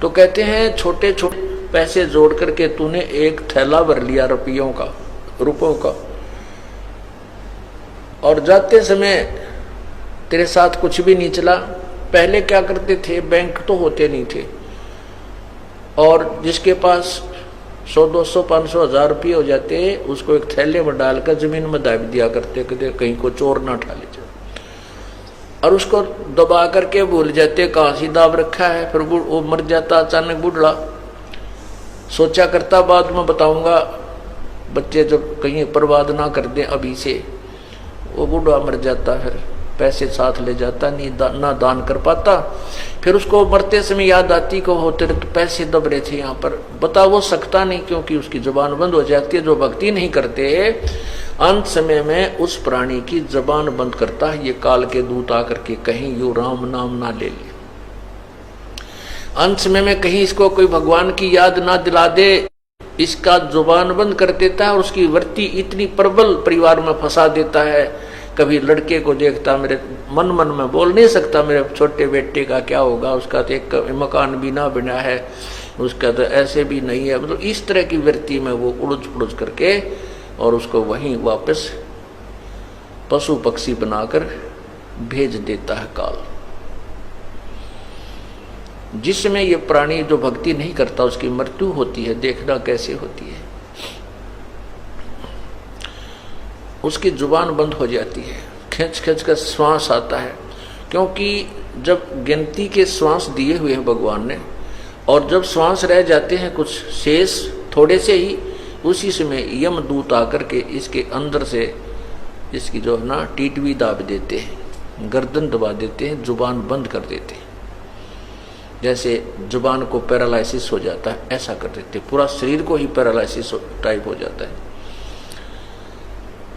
तो कहते हैं छोटे छोटे पैसे जोड़ करके तूने एक थैला भर लिया रुपयों का, और जाते समय तेरे साथ कुछ भी नहीं चला। पहले क्या करते थे, बैंक तो होते नहीं थे, और जिसके पास 100, 200, 500, 1000 रुपये हो जाते उसको एक थैले में डालकर जमीन में दाब दिया करते, कहते कहीं को चोर ना उठा ले जाए, और उसको दबा करके भूल जाते कहाँ सी दाब रखा है। फिर वो मर जाता अचानक बूढ़ा, सोचा करता बाद में बताऊंगा, बच्चे जब कहीं बर्बाद ना कर दें अभी से। वो बूढ़ा मर जाता, फिर पैसे साथ ले जाता, नहीं ना दान कर पाता। फिर उसको मरते समय याद आती को होते तो पैसे दब रहे थे यहाँ पर, बता वो सकता नहीं क्योंकि उसकी जुबान बंद हो जाती है। जो भक्ति नहीं करते अंत समय में उस प्राणी की जुबान बंद करता है, ये काल के दूत आकर के कहीं यू राम नाम ना ले ले, अंत समय में कहीं इसको कोई भगवान की याद ना दिला दे, इसका जुबान बंद कर देता है और उसकी वृत्ति इतनी प्रबल परिवार में फंसा देता है। कभी लड़के को देखता, मेरे मन में बोल नहीं सकता मेरे छोटे बेटे का क्या होगा, उसका तो एक मकान भी ना बना है, उसका तो ऐसे भी नहीं है, मतलब इस तरह की वृत्ति में वो उड़ज करके और उसको वहीं वापस पशु पक्षी बनाकर भेज देता है काल। जिसमें ये प्राणी जो भक्ति नहीं करता उसकी मृत्यु होती है, देखना कैसे होती है, उसकी जुबान बंद हो जाती है, खींच कर श्वास आता है, क्योंकि जब गिनती के श्वास दिए हुए हैं भगवान ने, और जब श्वास रह जाते हैं कुछ शेष थोड़े से ही, उसी समय यमदूत आकर के इसके अंदर से इसकी जो है ना टीटवी दाब देते हैं, गर्दन दबा देते हैं, जुबान बंद कर देते हैं, जैसे जुबान को पैरालिसिस हो जाता है ऐसा कर देते, पूरा शरीर को ही पैरालिसिस टाइप हो जाता है।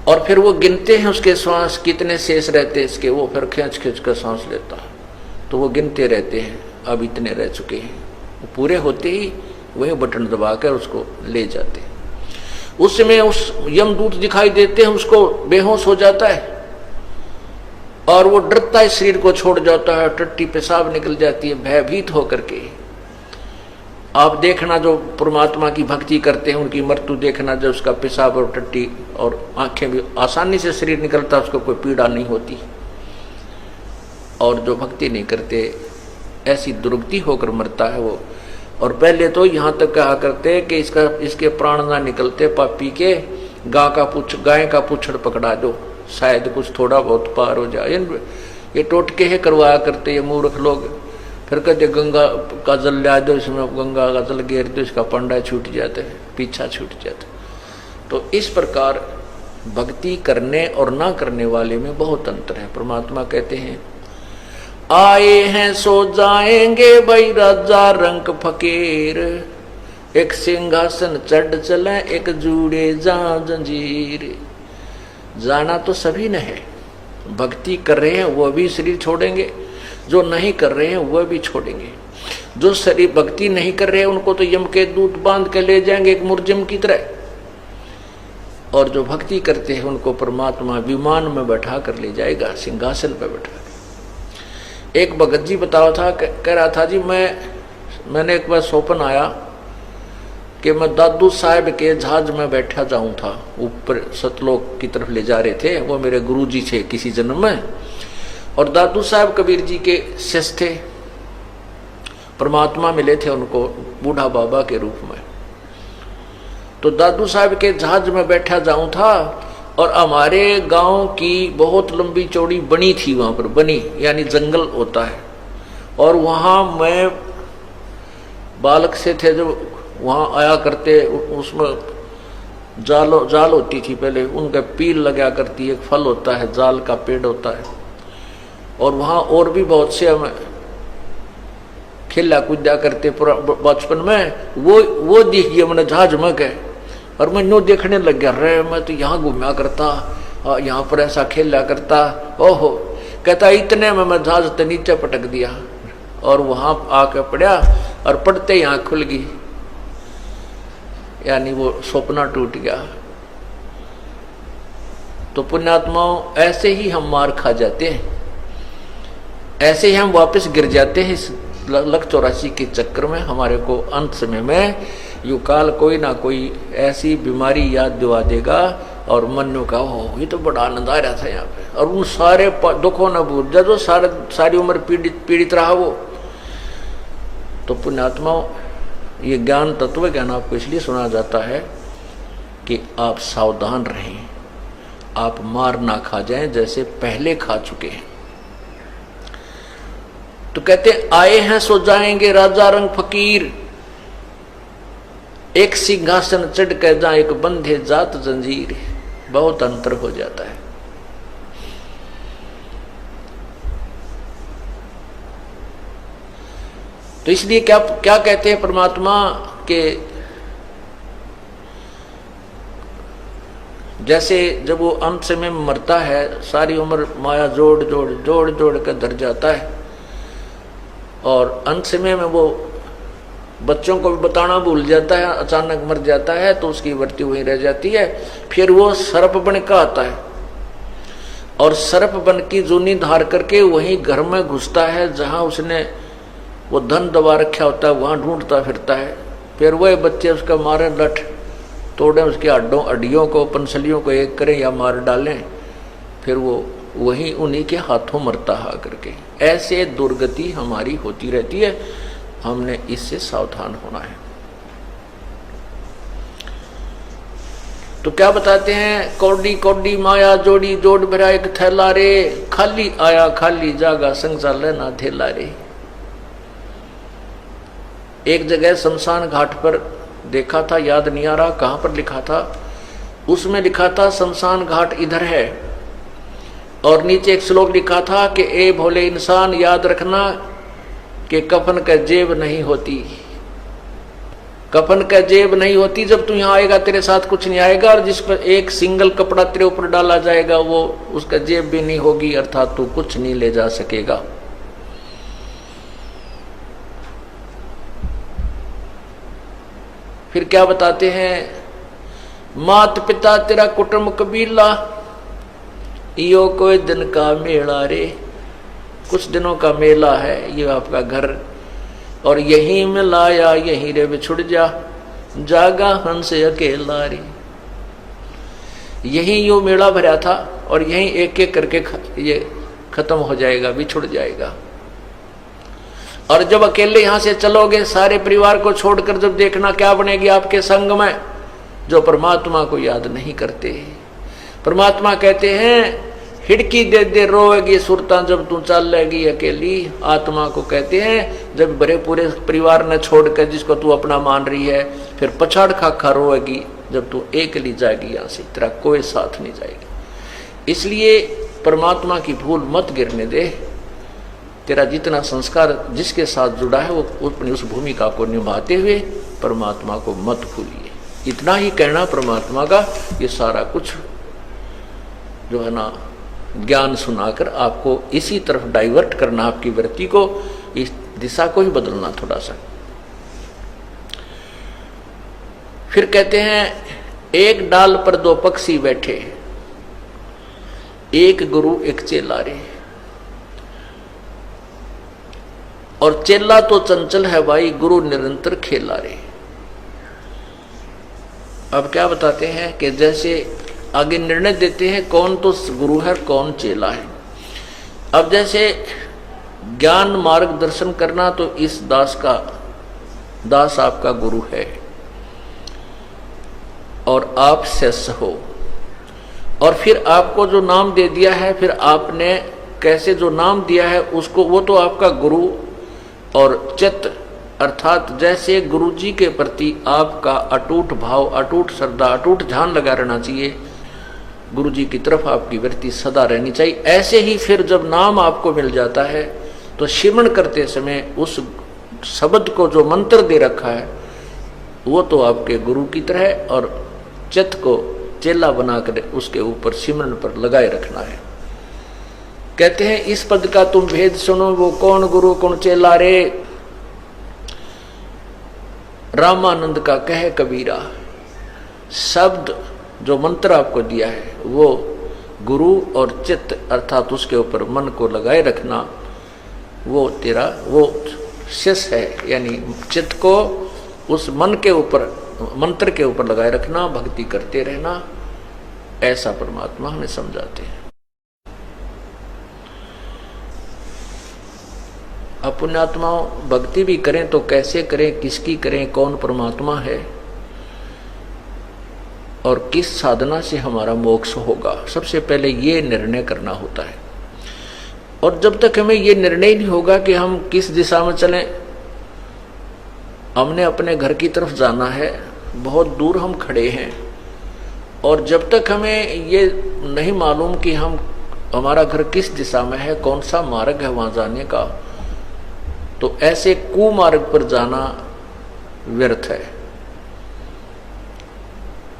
और फिर वो गिनते हैं उसके श्वास कितने शेष रहते हैं इसके, वो फिर खींच कर सांस लेता है, तो वो गिनते रहते हैं अब इतने रह चुके हैं, वो पूरे होते ही वही बटन दबाकर उसको ले जाते हैं। उस समय उस यमदूत दिखाई देते हैं, उसको बेहोश हो जाता है और वो डरता है, शरीर को छोड़ जाता है, टट्टी पेशाब निकल जाती है भयभीत होकर के। आप देखना जो परमात्मा की भक्ति करते हैं उनकी मृत्यु देखना, जब उसका पेशाब और टट्टी और आंखें भी आसानी से शरीर निकलता, उसको कोई पीड़ा नहीं होती। और जो भक्ति नहीं करते ऐसी दुर्गति होकर मरता है वो। और पहले तो यहाँ तक कहा करते कि इसके प्राण ना निकलते पापी के, गाय का पुच्छड़ पकड़ा दो, शायद कुछ थोड़ा बहुत पार हो जाए। ये टोटके है करवाया करते ये मूर्ख लोग। फिर कहते गंगा का जल ला दो, इसमें गंगा का जल गिर दो, इसका पंडा छूट जाता है, पीछा छूट जाता है। तो इस प्रकार भक्ति करने और ना करने वाले में बहुत अंतर है। परमात्मा कहते हैं आए हैं सो जाएंगे भाई राजा रंग फकीर, एक सिंहासन चढ़ चले एक जूड़े जा जंजीर। जाना तो सभी ने है, भक्ति कर रहे हैं वो भी शरीर छोड़ेंगे, जो नहीं कर रहे हैं वह भी छोड़ेंगे। जो शरीर भक्ति नहीं कर रहे हैं उनको तो यम के दूत बांध के ले जाएंगे एक मुर्जिम की तरह, और जो भक्ति करते हैं उनको परमात्मा विमान में बैठा कर ले जाएगा, सिंहासन पर बैठा कर। एक भगत जी बताओ था, कह रहा था जी मैंने एक बार स्वप्न आया कि मैं दादू साहब के जहाज में बैठा जाऊं था, ऊपर सतलोक की तरफ ले जा रहे थे, वो मेरे गुरुजी थे किसी जन्म में, और दादू साहब कबीर जी के शिष्य थे, परमात्मा मिले थे उनको बूढ़ा बाबा के रूप में। तो दादू साहब के जहाज में बैठा जाऊं था, और हमारे गांव की बहुत लंबी चौड़ी बनी थी, वहां पर बनी यानी जंगल होता है, और वहां मैं बालक से थे जो वहां आया करते, उसमें जाल होती थी पहले, उनका पील लगा करती, एक फल होता है जाल का पेड़ होता है, और वहां और भी बहुत से हमें खेला कूदा करते बचपन में। वो दिख गया मैंने जहाज में गए, और मैं नो देखने लग गया, रे मैं तो यहाँ घूमा करता, यहाँ पर ऐसा खेला करता। ओहो, कहता इतने में मैं जहाज तो नीचे पटक दिया, और वहां आके पड़ा, और पड़ते ही आँख खुल गई, यानी वो सपना टूट गया। तो पुण्यात्माओं ऐसे ही हम मार खा जाते हैं, ऐसे ही हम वापस गिर जाते हैं इस लख 84 के चक्कर में हमारे को अंत समय में यू काल कोई ना कोई ऐसी बीमारी याद दिवा देगा और मन का हो ये तो बड़ा आनंद आ रहा था यहाँ पे, और उन सारे दुखों न भूल जा जो सारी उम्र पीड़ित रहा वो। तो पुण्यात्माओं, ये ज्ञान तत्व ज्ञान आपको इसलिए सुना जाता है कि आप सावधान रहें, आप मार ना खा जाएं जैसे पहले खा चुके हैं। तो कहते आए हैं सो जाएंगे राजा रंग फकीर, एक सिंहासन चढ़ कर जा एक बंधे जात जंजीर। बहुत अंतर हो जाता है। तो इसलिए क्या कहते हैं परमात्मा के, जैसे जब वो अंत समय में मरता है, सारी उम्र माया जोड़ जोड़ कर धर जाता है, और अंत समय में वो बच्चों को भी बताना भूल जाता है, अचानक मर जाता है, तो उसकी वृत्ति वहीं रह जाती है। फिर वो सर्प बन का आता है, और सर्प बन की जूनी धार करके वहीं घर में घुसता है जहां उसने वो धन दबा रखा होता है, वहां ढूंढता फिरता है। फिर वह बच्चे उसका मारे, लठ तोड़े, उसके हड्डियों को, पंसलियों को एक करें या मार डालें, फिर वो वहीं उन्हीं के हाथों मरता है करके। ऐसे दुर्गति हमारी होती रहती है, हमने इससे सावधान होना है। तो क्या बताते हैं, कौडी कौडी माया जोड़ी जोड़ भरा एक थैला रे, खाली आया खाली जागा संसार लेना थैला रे। एक जगह शमशान घाट पर देखा था, याद नहीं आ रहा कहां पर लिखा था, उसमें लिखा था शमशान घाट इधर है, और नीचे एक श्लोक लिखा था कि ए भोले इंसान याद रखना कि कफन का जेब नहीं होती, कफन का जेब नहीं होती। जब तू यहाँ आएगा तेरे साथ कुछ नहीं आएगा, और जिस पर एक सिंगल कपड़ा तेरे ऊपर डाला जाएगा वो उसका जेब भी नहीं होगी, अर्थात तू कुछ नहीं ले जा सकेगा। फिर क्या बताते हैं, मात पिता तेरा कुटुंब कबीला, यो कोई दिन का मेला रे, कुछ दिनों का मेला है ये आपका घर, और यहीं में लाया यहीं रे बिछुड़ जा, जागा हंस अकेला रे। यहीं यो मेला भरा था, और यहीं एक एक करके ये खत्म हो जाएगा, बिछुड़ जाएगा। और जब अकेले यहां से चलोगे, सारे परिवार को छोड़कर, जब देखना क्या बनेगी आपके संग में, जो परमात्मा को याद नहीं करते। परमात्मा कहते हैं हिड़की दे दे रोएगी सुरता जब तू चलेगी अकेली। आत्मा को कहते हैं जब बड़े पूरे परिवार ने छोड़कर जिसको तू अपना मान रही है, फिर पछाड़ खा रोएगी जब तू अकेली जाएगी, यहां से तेरा कोई साथ नहीं जाएगा। इसलिए परमात्मा की भूल मत गिरने दे। तेरा जितना संस्कार जिसके साथ जुड़ा है वो अपनी उस भूमिका को निभाते हुए परमात्मा को मत भूलिए। इतना ही कहना परमात्मा का, ये सारा कुछ जो है ना ज्ञान सुनाकर आपको इसी तरफ डाइवर्ट करना, आपकी वृत्ति को, इस दिशा को ही बदलना थोड़ा सा। फिर कहते हैं एक डाल पर दो पक्षी बैठे, एक गुरु एक चेला रे। और चेला तो चंचल है भाई, गुरु निरंतर खेला रे। अब क्या बताते हैं कि जैसे आगे निर्णय देते हैं कौन तो गुरु है कौन चेला है। अब जैसे ज्ञान मार्गदर्शन करना, तो इस दास आपका गुरु है और आप शिष्य हो, और फिर आपको जो नाम दे दिया है, फिर आपने कैसे जो नाम दिया है उसको, वो तो आपका गुरु और चित्त, अर्थात जैसे गुरु जी के प्रति आपका अटूट भाव, अटूट श्रद्धा, अटूट ध्यान लगा रहना चाहिए, गुरु जी की तरफ आपकी वृत्ति सदा रहनी चाहिए। ऐसे ही फिर जब नाम आपको मिल जाता है तो सिमरण करते समय उस शब्द को जो मंत्र दे रखा है वो तो आपके गुरु की तरह, और चित्त को चेला बनाकर उसके ऊपर सिमरण पर लगाए रखना है। कहते हैं इस पद का तुम भेद सुनो, वो कौन गुरु कौन चेला रे। रामानंद का कहे कबीरा, शब्द जो मंत्र आपको दिया है वो गुरु और चित्त, अर्थात उसके ऊपर मन को लगाए रखना, वो तेरा वो शेष है, यानी चित्त को उस मन के ऊपर, मंत्र के ऊपर लगाए रखना, भक्ति करते रहना, ऐसा परमात्मा हमें समझाते हैं। अब पुण्यात्माओं भक्ति भी करें तो कैसे करें, किसकी करें, कौन परमात्मा है और किस साधना से हमारा मोक्ष होगा, सबसे पहले ये निर्णय करना होता है। और जब तक हमें ये निर्णय नहीं होगा कि हम किस दिशा में चलें, हमने अपने घर की तरफ जाना है, बहुत दूर हम खड़े हैं, और जब तक हमें ये नहीं मालूम कि हमारा घर किस दिशा में है, कौन सा मार्ग है वहां जाने का, तो ऐसे कुमार्ग पर जाना व्यर्थ है।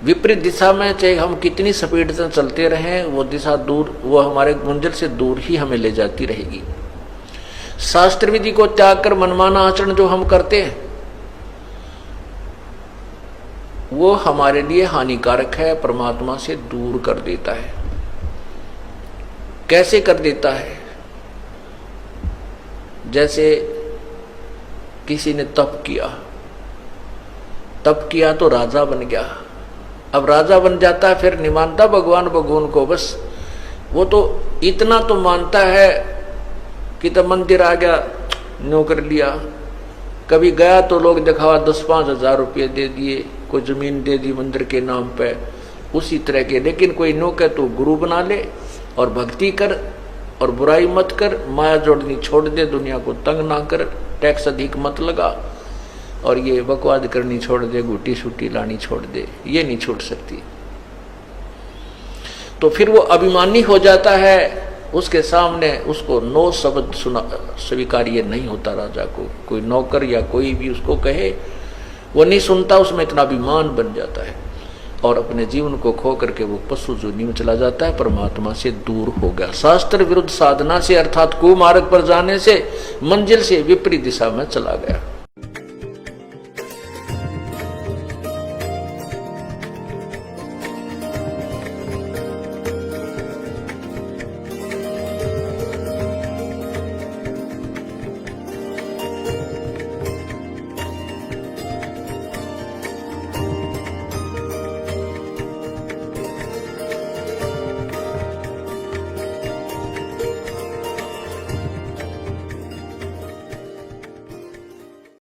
विपरीत दिशा में चाहे हम कितनी स्पीड से चलते रहें, वो दिशा दूर, वो हमारे मंजिल से दूर ही हमें ले जाती रहेगी। शास्त्र विधि को त्याग कर मनमाना आचरण जो हम करते हैं, वो हमारे लिए हानिकारक है, परमात्मा से दूर कर देता है। कैसे कर देता है? जैसे किसी ने तप किया तो राजा बन गया। अब राजा बन जाता है, फिर नहीं मानता भगवान को, बस वो तो इतना तो मानता है कि तब मंदिर आ गया, न्यू कर लिया, कभी गया तो लोग दिखावा 10-5 हजार रुपये दे दिए, कोई जमीन दे दी मंदिर के नाम पे, उसी तरह के। लेकिन कोई नो कहे तो गुरु बना ले और भक्ति कर और बुराई मत कर, माया जोड़नी छोड़ दे, दुनिया को तंग ना कर, टैक्स अधिक मत लगा और ये बकवाद करनी छोड़ दे, घुटी छुट्टी लानी छोड़ दे, ये नहीं छूट सकती। तो फिर वो अभिमानी हो जाता है, उसके सामने उसको नो शब्द स्वीकार्य नहीं होता। राजा को कोई नौकर या कोई भी उसको कहे, वो नहीं सुनता, उसमें इतना अभिमान बन जाता है और अपने जीवन को खो करके वो पशु जोनी में चला जाता है, परमात्मा से दूर हो गया। शास्त्र विरुद्ध साधना से, अर्थात कुमार्ग पर जाने से, मंजिल से विपरीत दिशा में चला गया।